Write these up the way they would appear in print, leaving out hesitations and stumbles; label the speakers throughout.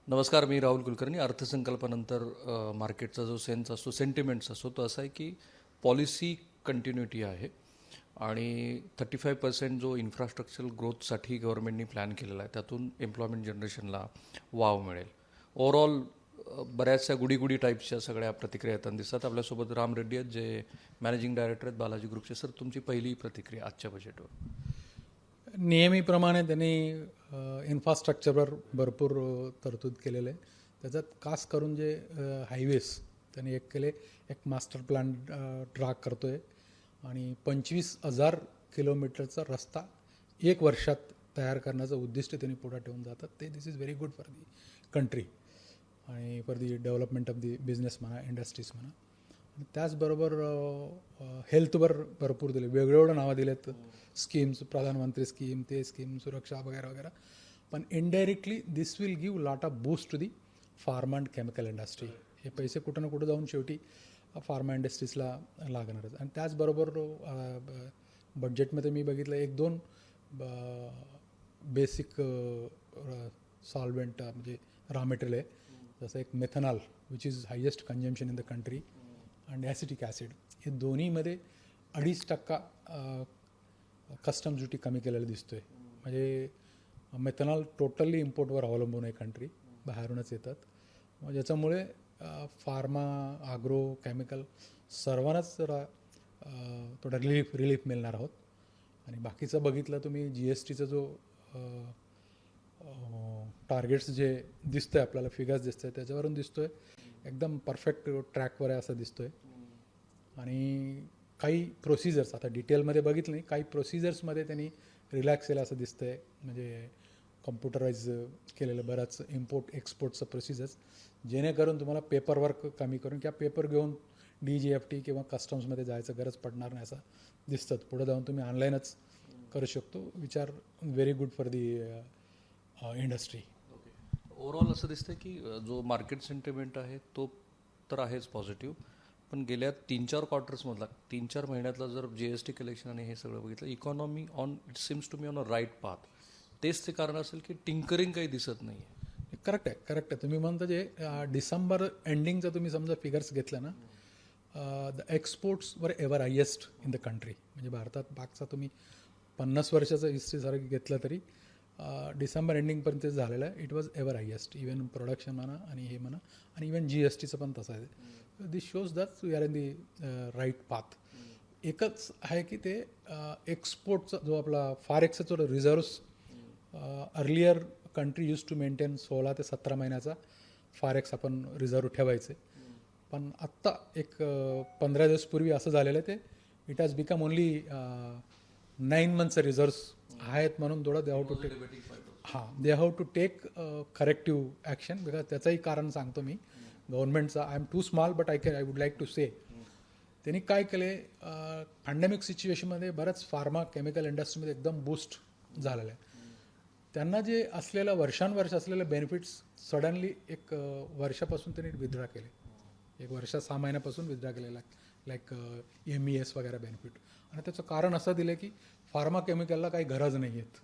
Speaker 1: नमस्कार, मी राहुल कुलकर्णी. अर्थसंकल्पानंतर मार्केटचा जो सेन्स असतो, सेंटिमेंट्स असतो, तो असा आहे की पॉलिसी कंटिन्युटी आहे आणि 35% जो इन्फ्रास्ट्रक्चरल ग्रोथसाठी गव्हर्नमेंटनी प्लॅन केलेला आहे, त्यातून एम्प्लॉयमेंट जनरेशनला वाव मिळेल. ओव्हरऑल बऱ्याचशा गुडी टाईप्सच्या सगळ्या प्रतिक्रिया येताना दिसतात. आपल्यासोबत राम रेड्डी आहेत, जे मॅनेजिंग डायरेक्टर आहेत बालाजी ग्रुपचे. सर, तुमची पहिली प्रतिक्रिया आजच्या बजेटवर?
Speaker 2: नेहमीप्रमाणे त्यांनी इन्फ्रास्ट्रक्चरवर भरपूर तरतूद केलेलं आहे. त्याच्यात खास करून जे हायवेज त्यांनी एक केले, एक मास्टर प्लॅन ड्रा करतो आहे आणि 25,000 किलोमीटरचा रस्ता 1 वर्षात तयार करण्याचं उद्दिष्ट त्यांनी पुढे ठेवून जातात. ते this is very good for the country आणि for the development of the business म्हणा, इंडस्ट्रीज म्हणा. आणि त्याचबरोबर हेल्थवर भरपूर दिले, वेगवेगळं नावं दिलेत स्कीम्स, प्रधानमंत्री स्कीम, ते स्कीम, सुरक्षा वगैरे वगैरे. पण indirectly this will give lot of boost to the pharma and chemical industry. हे पैसे कुठं ना कुठं जाऊन शेवटी फार्मा इंडस्ट्रीजला लागणारच. आणि त्याचबरोबर बजेटमध्ये मी बघितलं 1-2 बेसिक सॉल्वेंट म्हणजे रॉ मटेरियल आहे, जसं एक methanol which is highest consumption in the country आणि ॲसिटिक ॲसिड. हे दोन्हीमध्ये 2.5% कस्टम्स ड्युटी कमी केलेलं दिसतो आहे. म्हणजे मेथनॉल टोटली इम्पोर्टवर अवलंबून आहे कंट्री, बाहेरूनच येतात. ज्याच्यामुळे फार्मा, ॲग्रो, केमिकल सर्वांनाच जरा थोडा रिलीफ मिळणार आहोत. आणि बाकीचं बघितलं तुम्ही, जी एस टीचा जो टार्गेट्स जे दिसतं आहे आपल्याला, फिगर्स दिसतं आहे, त्याच्यावरून दिसतो आहे एकदम परफेक्ट ट्रॅकवर आहे असं दिसतो आहे. आणि काही प्रोसिजर्स आता डिटेलमध्ये बघितलं नाही, काही प्रोसिजर्समध्ये त्यांनी रिलॅक्स केलं असं दिसतं आहे. म्हणजे कम्प्युटराईज केलेलं बरंच इम्पोर्ट एक्सपोर्टचं प्रोसिजर्स, जेणेकरून तुम्हाला पेपरवर्क कमी करून किंवा पेपर घेऊन DGFT किंवा कस्टम्समध्ये जायचं गरज पडणार नाही असं दिसतं. पुढे जाऊन तुम्ही ऑनलाईनच करू शकतो, which are very good for the industry.
Speaker 1: Overall असं दिसतं की जो मार्केट सेंटिमेंट आहे तो तर आहेच पॉझिटिव्ह, पण गेल्या 3-4 क्वार्टर्समधला, 3-4 महिन्यातला जर GST कलेक्शन आणि हे सगळं बघितलं, economy it seems to me on a right path. तेच ते कारण असेल की टिंकरिंग काही दिसत नाही आहे.
Speaker 2: करेक्ट आहे. तुम्ही म्हणता जे डिसेंबर एंडिंगचं तुम्ही समजा फिगर्स घेतलं ना, द एक्सपोर्ट्स वर ever highest in the country. म्हणजे भारतात मागचा तुम्ही 50 वर्षाचं हिस्ट्री सारखं घेतलं तरी डिसेंबर एंडिंगपर्यंत झालेलं आहे. It was ever highest, even production म्हणा आणि हे म्हणा, आणि इवन GSTचं पण तसं आहे. This shows that we are in the right path. एकच आहे की ते एक्सपोर्टचा जो आपला फॉरेक्सचा जो reserves, earlier country use to maintain 16 ते 17 महिन्याचा फॉरेक्स आपण रिझर्व ठेवायचे. पण आत्ता एक 15 दिवसपूर्वी असं झालेलं आहे, ते it has become only 9 months reserves आहेत. म्हणून थोडं they have to take corrective action. Because त्याचंही कारण सांगतो मी गव्हर्नमेंटचा. I am too small but I would like to say. त्यांनी काय केले, पॅन्डेमिक सिच्युएशनमध्ये बऱ्याच फार्मा केमिकल इंडस्ट्रीमध्ये एकदम बूस्ट झालेलं आहे. त्यांना जे असलेलं वर्षानुवर्ष असलेलं बेनिफिट्स सडनली एक वर्षापासून त्यांनी विथड्रॉ केले. 1 वर्ष 6 महिन्यापासून विथड्रॉ केलेला आहे, लाईक MES वगैरे बेनिफिट. आणि त्याचं कारण असं दिलं की फार्मा केमिकलला काही गरज नाही आहेत,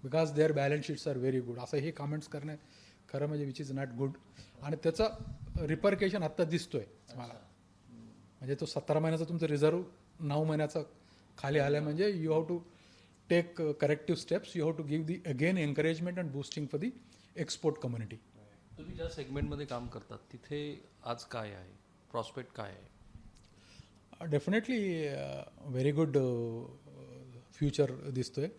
Speaker 2: because their balance sheets are very good. असं हे कमेंट्स करणे खरं म्हणजे विच इज नॉट गुड. आणि त्याचं रिपरकेशन आत्ता दिसतोय मला. म्हणजे तो 17 महिन्याचा तुमचं रिझर्व 9 महिन्याचा खाली आलं, म्हणजे you have to take corrective steps. You have to give the again encouragement and boosting for the export community.
Speaker 1: तुम्ही ज्या सेगमेंटमध्ये काम करतात तिथे आज काय आहे, प्रॉस्पेक्ट काय आहे?
Speaker 2: डेफिनेटली व्हेरी गुड फ्युचर दिसतो आहे.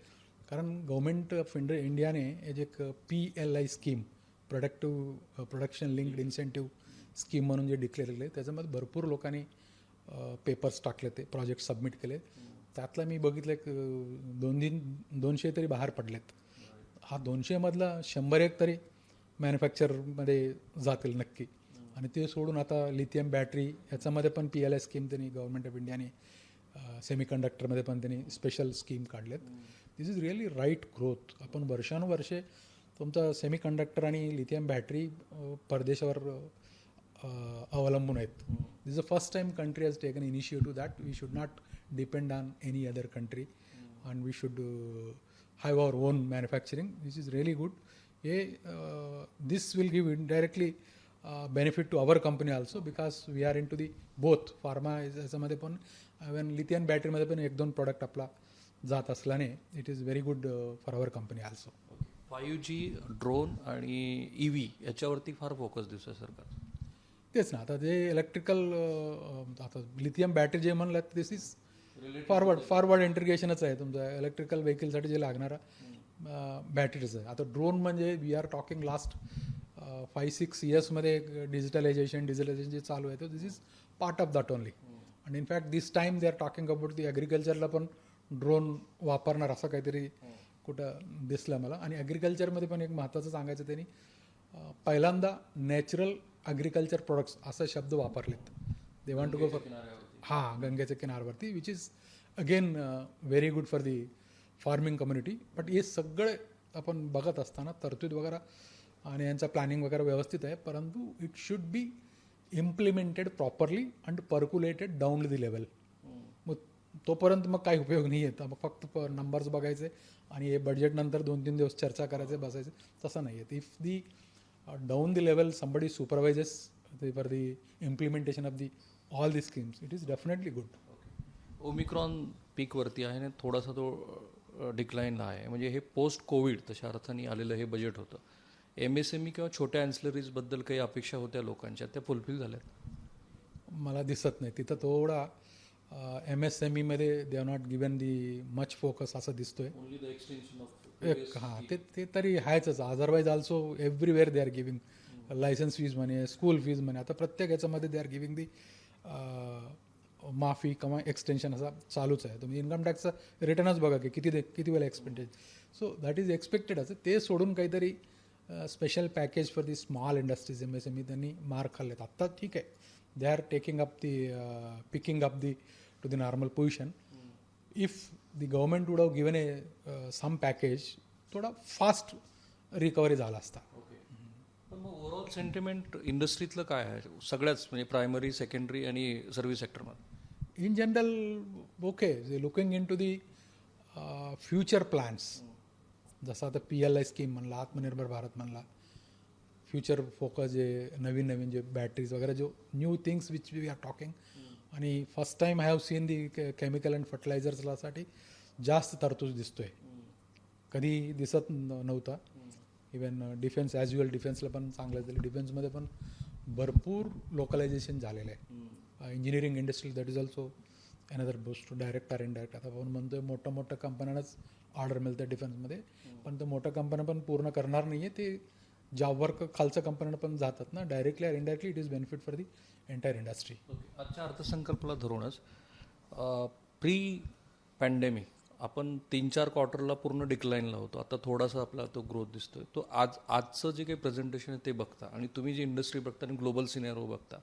Speaker 2: कारण गव्हर्मेंट ऑफ इंडियाने एक PLI scheme, production linked incentive scheme म्हणून जे डिक्लेअर केले, त्याच्यामध्ये भरपूर लोकांनी पेपर्स टाकले, ते प्रोजेक्ट सबमिट केले. त्यातलं मी बघितलं एक 200 तरी बाहेर पडलेत. हा 200मधला 100 तरी मॅन्युफॅक्चरमध्ये जातील नक्की. आणि ते सोडून आता लिथियम बॅटरी ह्याच्यामध्ये पण PLI स्कीम त्यांनी गव्हर्नमेंट ऑफ इंडियाने, सेमीकंडक्टरमध्ये पण त्यांनी स्पेशल स्कीम काढलेत. दिस इज रिअली राईट ग्रोथ. आपण वर्षानुवर्षे तुमचा सेमीकंडक्टर आणि लिथियम बॅटरी परदेशावर अवलंबून आहेत. This is the first time country has taken initiative that we should not depend on any other country and we should have our own manufacturing. This is really good. हे this will give indirectly benefit to our company also, because we are into the both pharma याच्यामध्ये पण even lithium बॅटरीमध्ये पण 1-2 product आपला जात असल्याने it is very good for our company also.
Speaker 1: 5G, drone आणि EV याच्यावरती फार फोकस दिसतोय सरकार.
Speaker 2: तेच ना, आता जे इलेक्ट्रिकल आता लिथियम बॅटरी जे म्हणलं दिस इज फॉरवर्ड इंटिग्रेशनच आहे तुमचं इलेक्ट्रिकल व्हेकलसाठी जे लागणारा बॅटरीज आहे. आता ड्रोन म्हणजे वी आर टॉकिंग लास्ट 5-6 इयर्समध्ये डिजिटलायझेशन जे चालू आहे, तर this is part of that only. आणि in fact this time they are talking about the ॲग्रिकल्चरला पण ड्रोन वापरणार असं काहीतरी कुठं दिसलं मला. आणि ॲग्रिकल्चरमध्ये पण एक महत्त्वाचं सांगायचं त्यांनी पहिल्यांदा नॅचरल ॲग्रिकल्चर प्रोडक्ट्स असा शब्द वापरलेत. They want to go for गंगेच्या किनारवरती, which is again very good for the farming community. But हे सगळे आपण बघत असताना तरतूद वगैरे आणि यांचा प्लॅनिंग वगैरे व्यवस्थित आहे, परंतु it should be implemented properly and percolated down the level. मग तोपर्यंत मग काही उपयोग नाही आहे. मग फक्त नंबर्स बघायचे आणि हे बजेटनंतर 2-3 दिवस चर्चा करायचे बसायचे, तसं नाही आहे. If the down the level somebody supervises for the implementation of the all these schemes, it is definitely good.
Speaker 1: Omicron पीकवरती आहे आणि थोडासा तो डिक्लाईनला आहे. म्हणजे हे पोस्ट कोविड तशा अर्थाने आलेलं हे बजेट होतं. MSME किंवा छोट्या ॲन्सिलरीजबद्दल काही अपेक्षा होत्या लोकांच्या, त्या फुलफिल झाल्यात?
Speaker 2: मला दिसत नाही तिथं थोडा MSMEमध्ये they are not given the much focus असं दिसतोय. एक ते तरी आहेच. Otherwise also everywhere they are giving licence fees म्हणे, स्कूल फीज म्हणे, आता प्रत्येक याच्यामध्ये दे आर गिविंग दी माफी किंवा एक्सटेन्शन असा चालूच आहे. तुम्ही इन्कम टॅक्सचं रिटर्नच बघा की किती वेळा expended. So that is expected. असं ते सोडून काहीतरी special package for the small industries MSME त्यांनी मार्क खाल्लेत. आत्ता ठीक आहे, they are taking up the picking up the to the normal position. If the government would have given some package, थोडा फास्ट रिकव्हरी झाला असता.
Speaker 1: पण मग ओव्हरऑल सेंटिमेंट इंडस्ट्रीतलं काय आहे सगळ्याच, म्हणजे प्रायमरी, सेकंडरी आणि सर्व्हिस सेक्टरमध्ये?
Speaker 2: In general okay, looking in to the future plans, जसं आता PLI स्कीम म्हणला, आत्मनिर्भर भारत म्हणला, फ्युचर फोकस जे नवीन जे बॅटरीज वगैरे, जो new things which we are talking. आणि first time I have seen the chemical and फर्टिलायझर्ससाठी जास्त तरतूद दिसतोय, कधी दिसत नव्हता. इवन डिफेन्स ॲज युअल डिफेन्सला पण चांगलं झालं. डिफेन्समध्ये पण भरपूर लोकलायझेशन झालेलं आहे. Engineering industry that is also another boost, direct or indirect. आता आपण म्हणतोय मोठ्या कंपन्यांनाच ऑर्डर मिळते डिफेन्समध्ये, पण ते मोठ्या कंपन्या पण पूर्ण करणार नाही आहे. ते जॉबवर खालच्या कंपन्यांना पण जातात ना, directly or indirectly. It is benefit for the entire industry.
Speaker 1: आजच्या अर्थसंकल्पाला धरूनच प्री पॅन्डेमिक आपण 3-4 क्वार्टरला पूर्ण डिक्लाईनला होतो. आता थोडासा आपला तो ग्रोथ दिसतोय. तो आजचं जे काही प्रेझेंटेशन आहे ते बघता आणि तुम्ही जी इंडस्ट्री बघता आणि ग्लोबल सिनेरिओ बघता,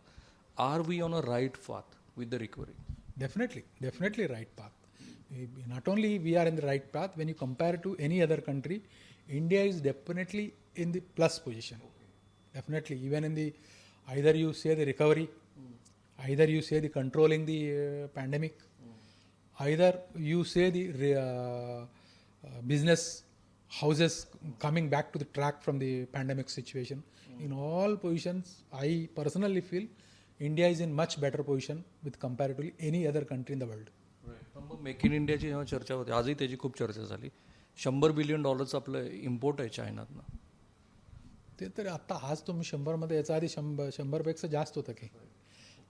Speaker 1: are we on a right path with the recovery?
Speaker 2: Definitely right path. Not only we are in the right path, when you compare to any other country, India is definitely in the plus position. Definitely, even in the, either you say the recovery, either you say the controlling the pandemic, either you say the business houses coming back to the track from the pandemic situation. In all positions, I personally feel India is in much better position with comparatively any other country in the world.
Speaker 1: मग make in इंडियाची जेव्हा चर्चा होते, आजही त्याची खूप चर्चा झाली. $100 बिलियन आपलं इम्पोर्ट आहे चायनातनं.
Speaker 2: ते तर आता आज तुम्ही 100मध्ये, याचा आधी 100पेक्षा जास्त होतं की.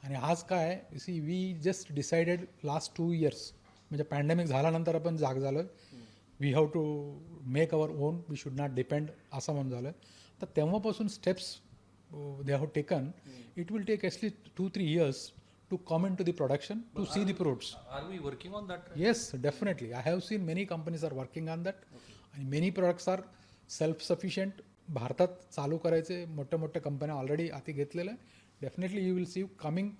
Speaker 2: आणि आज काय, see we just decided last 2 years, म्हणजे पॅन्डेमिक झाल्यानंतर आपण जाग झालो आहे, we have to make our own, we should not depend असं म्हणून झालं आहे. तर तेव्हापासून steps they have taken, it will take at least 2-3 years to come into the production to see the fruits.
Speaker 1: Are we working on that?
Speaker 2: Yes, definitely. I have seen many companies are working on that. And many products are self-sufficient. भारतात चालू करायचे मोठ्या कंपन्या already आधी घेतलेल्या आहे. Definitely you will see coming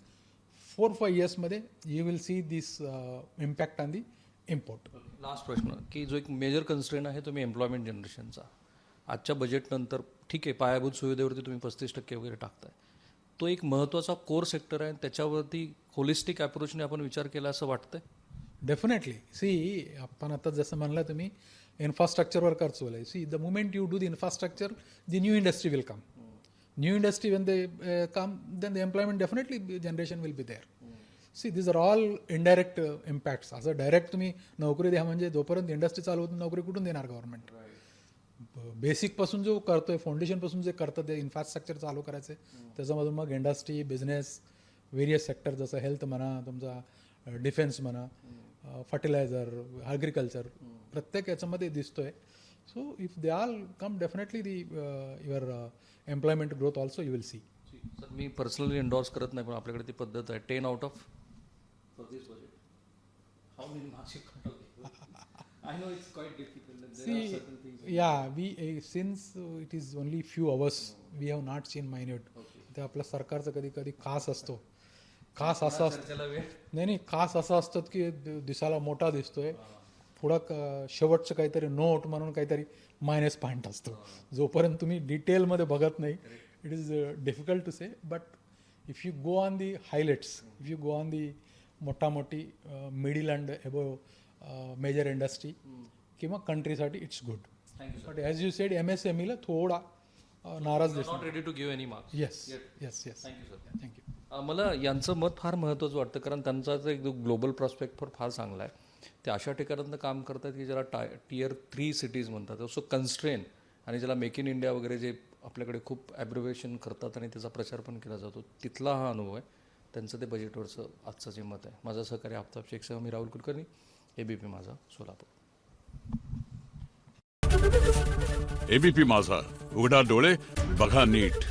Speaker 2: 4-5 इयर्समध्ये you will see this impact on the import.
Speaker 1: Last प्रश्न, की जो एक मेजर कन्स्ट्रेन आहे तुम्ही एम्प्लॉयमेंट जनरेशनचा, आजच्या बजेटनंतर ठीक आहे पायाभूत सुविधेवरती तुम्ही 35% वगैरे टाकताय, तो एक महत्त्वाचा कोर सेक्टर आहे, त्याच्यावरती होलिस्टिक अप्रोचने आपण विचार केला असं वाटतंय?
Speaker 2: डेफिनेटली. सी आपण आता जसं म्हणलं तुम्ही इन्फ्रास्ट्रक्चरवर खर्च होईल. See the moment you do the infrastructure, the new industry will come. New industry, when they come, then the employment definitely generation will be there. See, these are all indirect impacts. असं direct तुम्ही नोकरी द्या म्हणजे जोपर्यंत industry चालू होत नोकरी कुठून देणार गव्हर्नमेंट? बेसिक पासून जो करतोय, फाउंडेशन पासून जे करतं ते इन्फ्रास्ट्रक्चर चालू करायचे, त्याच्यामधून मग इंडस्ट्री, बिझनेस, व्हेरियस सेक्टर जसं हेल्थ म्हणा, तुमचा डिफेन्स म्हणा, फर्टिलायझर, ॲग्रिकल्चर, प्रत्येक याच्यामध्ये दिसतोय. So if they all come, definitely the your employment growth also you will see.
Speaker 1: Sir मी पर्सनली एन्डॉर्स करत नाही, पण आपल्याकडे ती पद्धत आहे 10 out of for this budget. How many marks you I know it's quite difficult and there are certain things.
Speaker 2: Yeah, we since it is only few hours, we have not seen minute. ते आपल्या सरकारचं कधी कधी खास असतो. खास असा नाही खास असं असतात की दिसायला मोठा दिसतोय, पुढं शेवटचं काहीतरी नोट म्हणून काहीतरी मायनस पॉईंट असतो. जोपर्यंत तुम्ही डिटेलमध्ये बघत नाही, it is difficult to say. But if you go on the highlights, if you go on the मोठी middle and above major industry किंवा कंट्रीसाठी it's good. But as you said MSME ला थोडा नाराज दिसतो.
Speaker 1: Not ready to give any marks.
Speaker 2: Yes yes yes.
Speaker 1: Thank you sir.
Speaker 2: Thank you.
Speaker 1: मला यांचं मत फार महत्त्वाचं वाटतं, कारण त्यांचा जो एक ग्लोबल प्रॉस्पेक्ट फार चांगला आहे. ते अशा ठिकाणांना काम करतात की ज्याला Tier 3 सिटीज म्हणतात, सो कन्स्ट्रेन, आणि ज्याला मेक इन इंडिया वगैरे जे आपल्याकडे खूप ॲब्रिव्हिएशन करतात आणि त्याचा प्रचार पण केला जातो, तिथला हा अनुभव आहे त्यांचं. ते बजेटवरचं आजचं जे मत आहे. माझा सहकारी आफ्ताब शेखसह मी राहुल कुलकर्णी, ABP माझा, सोलापूर.
Speaker 3: ABP माझा, उघडा डोळे बघा नीट.